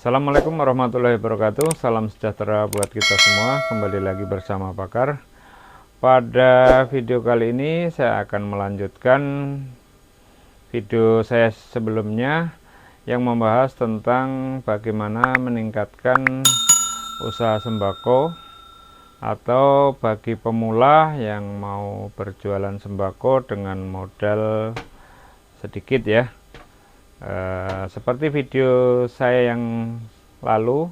Assalamualaikum warahmatullahi wabarakatuh. Salam sejahtera buat kita semua. Kembali lagi bersama Pakar. Pada video kali ini saya akan melanjutkan video saya sebelumnya yang membahas tentang bagaimana meningkatkan usaha sembako atau bagi pemula yang mau berjualan sembako dengan modal sedikit ya. Seperti video saya yang lalu,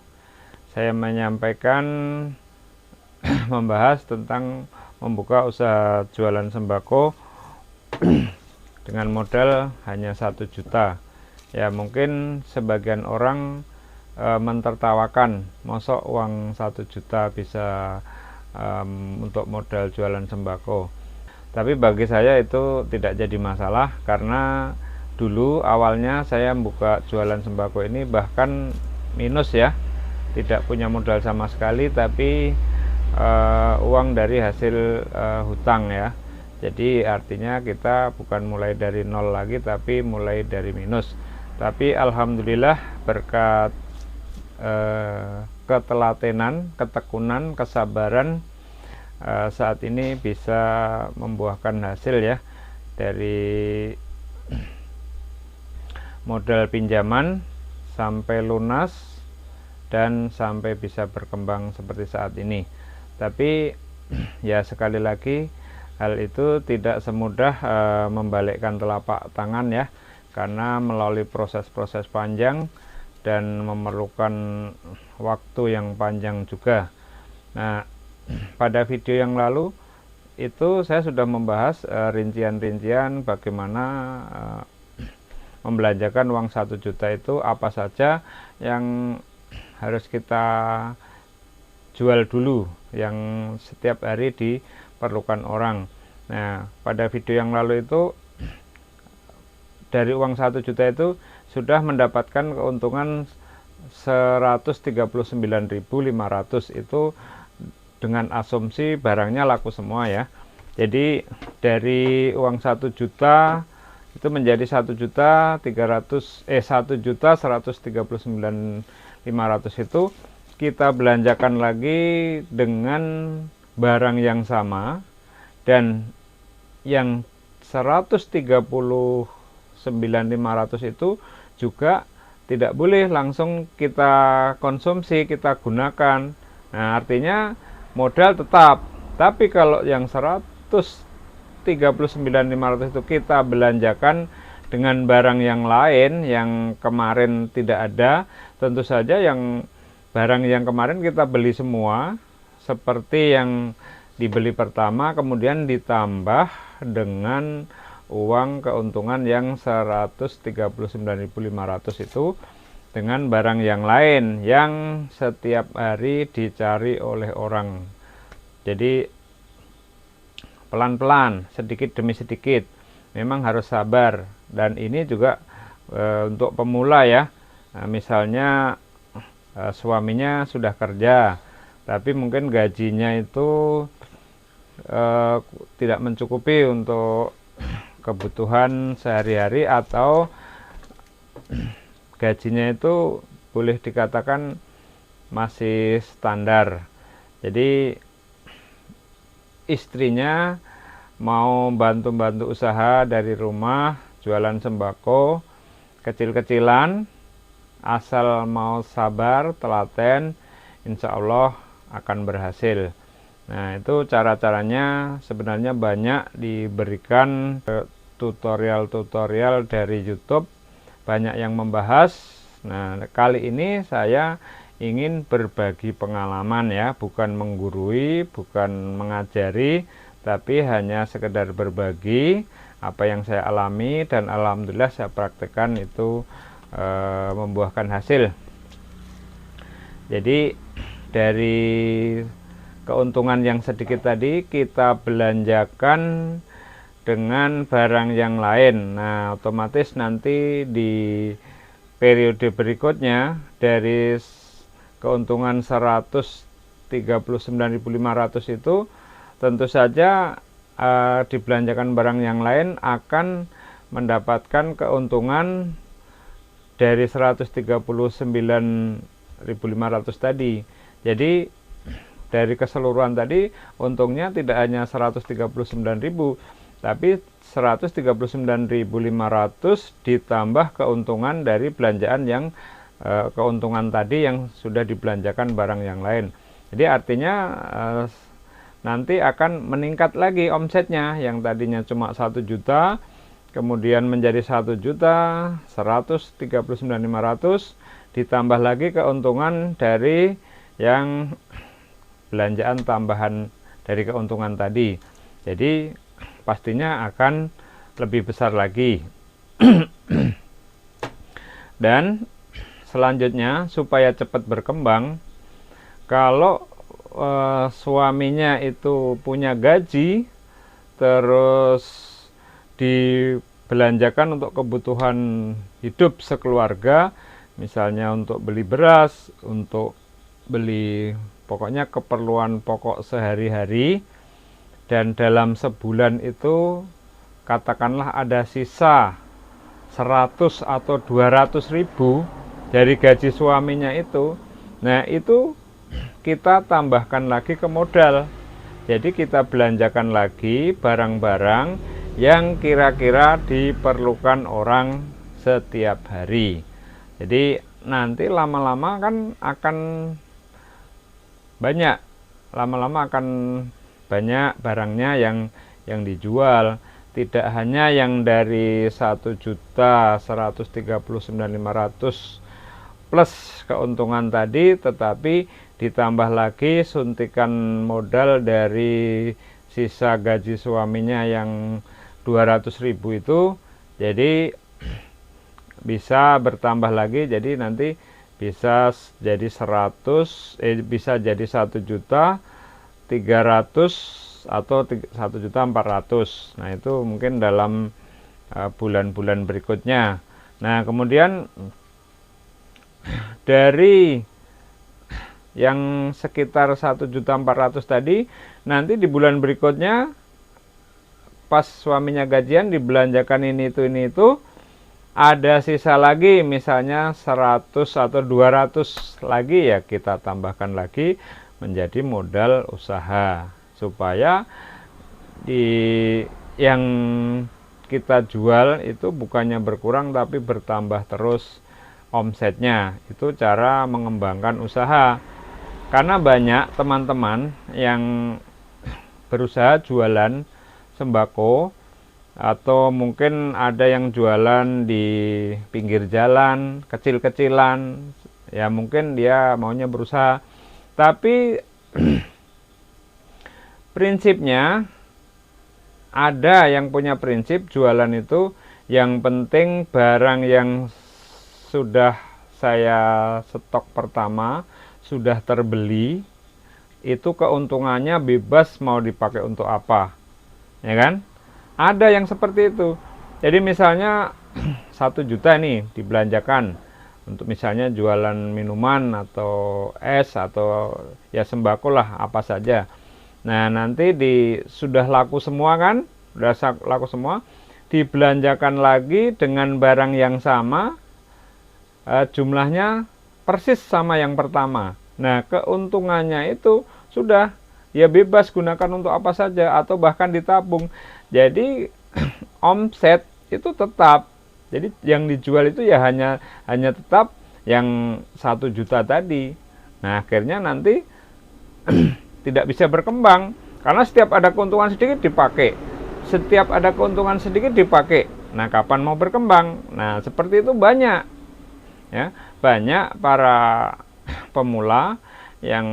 saya menyampaikan membahas tentang membuka usaha jualan sembako dengan modal hanya 1 juta. Ya, mungkin sebagian orang mentertawakan, mosok uang 1 juta bisa untuk modal jualan sembako. Tapi bagi saya itu tidak jadi masalah, karena dulu awalnya saya buka jualan sembako ini bahkan minus ya, tidak punya modal sama sekali, tapi uang dari hasil hutang ya. Jadi artinya kita bukan mulai dari nol lagi, tapi mulai dari minus. Tapi alhamdulillah berkat ketelatenan, ketekunan, kesabaran, saat ini bisa membuahkan hasil ya, dari modal pinjaman sampai lunas dan sampai bisa berkembang seperti saat ini. Tapi ya, sekali lagi hal itu tidak semudah membalikkan telapak tangan ya, karena melalui proses-proses panjang dan memerlukan waktu yang panjang juga. Nah, pada video yang lalu itu saya sudah membahas rincian-rincian bagaimana membelanjakan uang 1 juta itu apa saja yang harus kita jual dulu, yang setiap hari diperlukan orang. Nah, pada video yang lalu itu dari uang 1 juta itu sudah mendapatkan keuntungan 139.500, itu dengan asumsi barangnya laku semua ya. Jadi dari uang 1 juta itu menjadi 1.139.500 itu kita belanjakan lagi dengan barang yang sama, dan yang 139.500 itu juga tidak boleh langsung kita konsumsi, kita gunakan. Nah, artinya modal tetap, tapi kalau yang 139.500 itu kita belanjakan dengan barang yang lain yang kemarin tidak ada. Tentu saja yang barang yang kemarin kita beli semua seperti yang dibeli pertama, kemudian ditambah dengan uang keuntungan yang 139.500 itu dengan barang yang lain yang setiap hari dicari oleh orang. Jadi pelan-pelan, sedikit demi sedikit, memang harus sabar. Dan ini juga untuk pemula ya. Nah, misalnya suaminya sudah kerja, tapi mungkin gajinya itu tidak mencukupi untuk kebutuhan sehari-hari, atau gajinya itu boleh dikatakan masih standar. Jadi istrinya mau bantu-bantu usaha dari rumah, jualan sembako kecil-kecilan, asal mau sabar, telaten, insya Allah akan berhasil. Nah, itu cara-caranya sebenarnya banyak diberikan tutorial-tutorial dari YouTube, banyak yang membahas. Nah, kali ini saya ingin berbagi pengalaman ya, bukan menggurui, bukan mengajari, tapi hanya sekedar berbagi apa yang saya alami, dan alhamdulillah saya praktekkan itu membuahkan hasil. Jadi dari keuntungan yang sedikit tadi kita belanjakan dengan barang yang lain. Nah, otomatis nanti di periode berikutnya dari keuntungan 139.500 itu tentu saja dibelanjakan barang yang lain akan mendapatkan keuntungan dari 139.500 tadi. Jadi dari keseluruhan tadi untungnya tidak hanya 139.000, tapi 139.500 ditambah keuntungan dari belanjaan yang keuntungan tadi yang sudah dibelanjakan barang yang lain. Jadi artinya nanti akan meningkat lagi omsetnya, yang tadinya cuma 1 juta kemudian menjadi 1.139.500 ditambah lagi keuntungan dari yang belanjaan tambahan dari keuntungan tadi. Jadi pastinya akan lebih besar lagi. Dan selanjutnya, supaya cepat berkembang, kalau suaminya itu punya gaji terus dibelanjakan untuk kebutuhan hidup sekeluarga, misalnya untuk beli beras, untuk beli pokoknya keperluan pokok sehari-hari, dan dalam sebulan itu katakanlah ada sisa 100 atau 200 ribu dari gaji suaminya itu, nah itu kita tambahkan lagi ke modal. Jadi kita belanjakan lagi barang-barang yang kira-kira diperlukan orang setiap hari. Jadi nanti lama-lama kan akan banyak, barangnya yang dijual. Tidak hanya yang dari 1.139.500 plus keuntungan tadi, tetapi ditambah lagi suntikan modal dari sisa gaji suaminya yang 200.000 itu, jadi bisa bertambah lagi. Jadi nanti bisa jadi 1.300.000 atau 1.400.000. Nah itu mungkin dalam bulan-bulan berikutnya. Nah kemudian dari yang sekitar 1.400.000 tadi, nanti di bulan berikutnya pas suaminya gajian dibelanjakan ini itu, ada sisa lagi misalnya 100 atau 200 lagi, ya kita tambahkan lagi menjadi modal usaha, supaya yang kita jual itu bukannya berkurang tapi bertambah terus omsetnya. Itu cara mengembangkan usaha. Karena banyak teman-teman yang berusaha jualan sembako, atau mungkin ada yang jualan di pinggir jalan kecil-kecilan, ya mungkin dia maunya berusaha, tapi prinsipnya ada yang punya prinsip jualan itu yang penting barang yang sudah saya stok pertama sudah terbeli, itu keuntungannya bebas mau dipakai untuk apa, ya kan? Ada yang seperti itu. Jadi misalnya 1 juta nih dibelanjakan untuk misalnya jualan minuman atau es atau ya sembako lah, apa saja. Nah nanti sudah laku semua kan, sudah laku semua, dibelanjakan lagi dengan barang yang sama, jumlahnya persis sama yang pertama. Nah keuntungannya itu sudah ya bebas gunakan untuk apa saja atau bahkan ditabung. Jadi omset itu tetap. Jadi yang dijual itu ya hanya tetap yang 1 juta tadi. Nah akhirnya nanti tidak bisa berkembang karena setiap ada keuntungan sedikit dipakai, setiap ada keuntungan sedikit dipakai. Nah kapan mau berkembang? Nah seperti itu banyak, ya banyak para pemula yang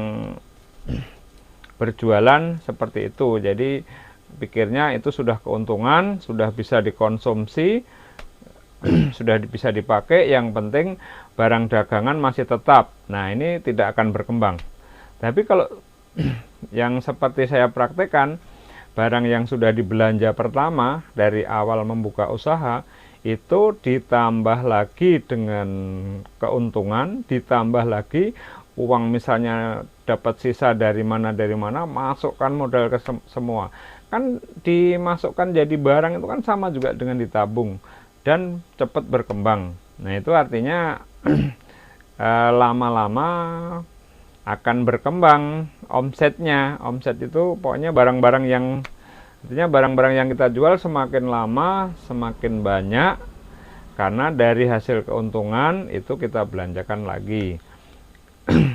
berjualan seperti itu. Jadi pikirnya itu sudah keuntungan, sudah bisa dikonsumsi, sudah bisa dipakai, yang penting barang dagangan masih tetap. Nah ini tidak akan berkembang. Tapi kalau yang seperti saya praktekkan, barang yang sudah dibelanja pertama dari awal membuka usaha itu ditambah lagi dengan keuntungan, ditambah lagi uang, misalnya dapat sisa dari mana masukkan modal ke semua, kan dimasukkan jadi barang itu kan sama juga dengan ditabung dan cepat berkembang. Nah, itu artinya lama-lama akan berkembang omsetnya. Omset itu pokoknya barang-barang yang, artinya barang-barang yang kita jual semakin lama semakin banyak, karena dari hasil keuntungan itu kita belanjakan lagi.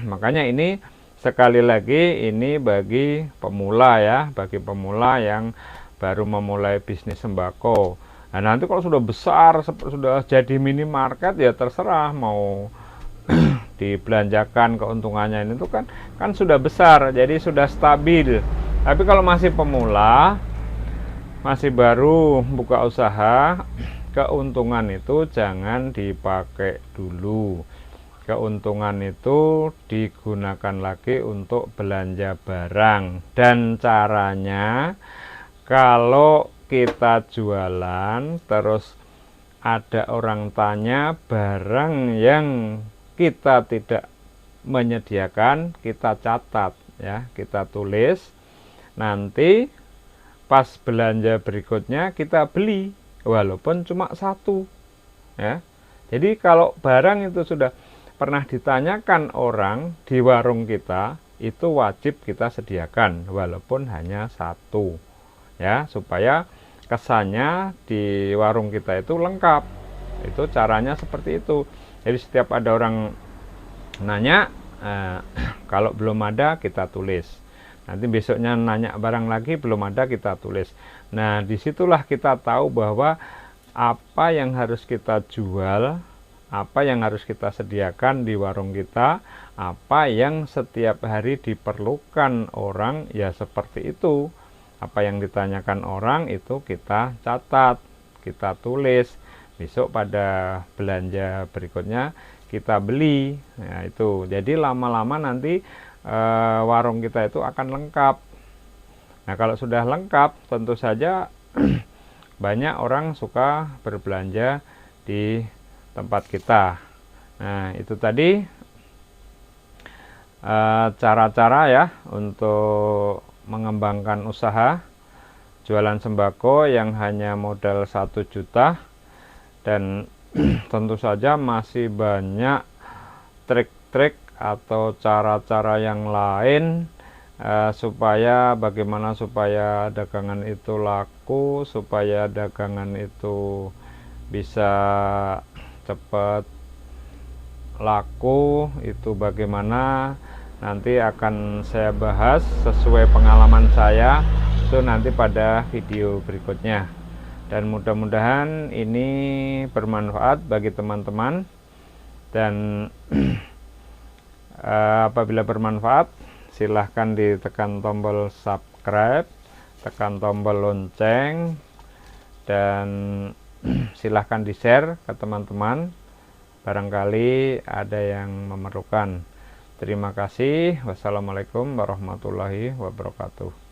Makanya ini sekali lagi ini bagi pemula ya, bagi pemula yang baru memulai bisnis sembako. Nah, nanti kalau sudah besar, sudah jadi minimarket, ya terserah mau dibelanjakan keuntungannya. Ini tuh kan sudah besar, jadi sudah stabil. Tapi kalau masih pemula, masih baru buka usaha, keuntungan itu jangan dipakai dulu. Keuntungan itu digunakan lagi untuk belanja barang. Dan caranya, kalau kita jualan terus ada orang tanya barang yang kita tidak menyediakan, kita catat ya, kita tulis. Nanti pas belanja berikutnya kita beli, walaupun cuma satu ya. Jadi kalau barang itu sudah pernah ditanyakan orang di warung kita, itu wajib kita sediakan walaupun hanya satu ya, supaya kesannya di warung kita itu lengkap. Itu caranya seperti itu. Jadi setiap ada orang nanya, kalau belum ada kita tulis. Nanti besoknya nanya barang lagi, belum ada, kita tulis. Nah, disitulah kita tahu bahwa apa yang harus kita jual, apa yang harus kita sediakan di warung kita, apa yang setiap hari diperlukan orang, ya seperti itu. Apa yang ditanyakan orang itu kita catat, kita tulis. Besok pada belanja berikutnya kita beli. Nah, itu. Jadi lama-lama nanti warung kita itu akan lengkap. Nah, kalau sudah lengkap, tentu saja banyak orang suka berbelanja di tempat kita. Nah, itu tadi cara-cara ya untuk mengembangkan usaha jualan sembako yang hanya modal 1 juta. Dan tentu saja masih banyak trik-trik atau cara-cara yang lain supaya bagaimana supaya dagangan itu laku, supaya dagangan itu bisa cepat laku. Itu bagaimana nanti akan saya bahas sesuai pengalaman saya itu nanti pada video berikutnya. Dan mudah-mudahan ini bermanfaat bagi teman-teman. Dan apabila bermanfaat, silahkan ditekan tombol subscribe, tekan tombol lonceng, dan silahkan di-share ke teman-teman, barangkali ada yang memerlukan. Terima kasih. Wassalamualaikum warahmatullahi wabarakatuh.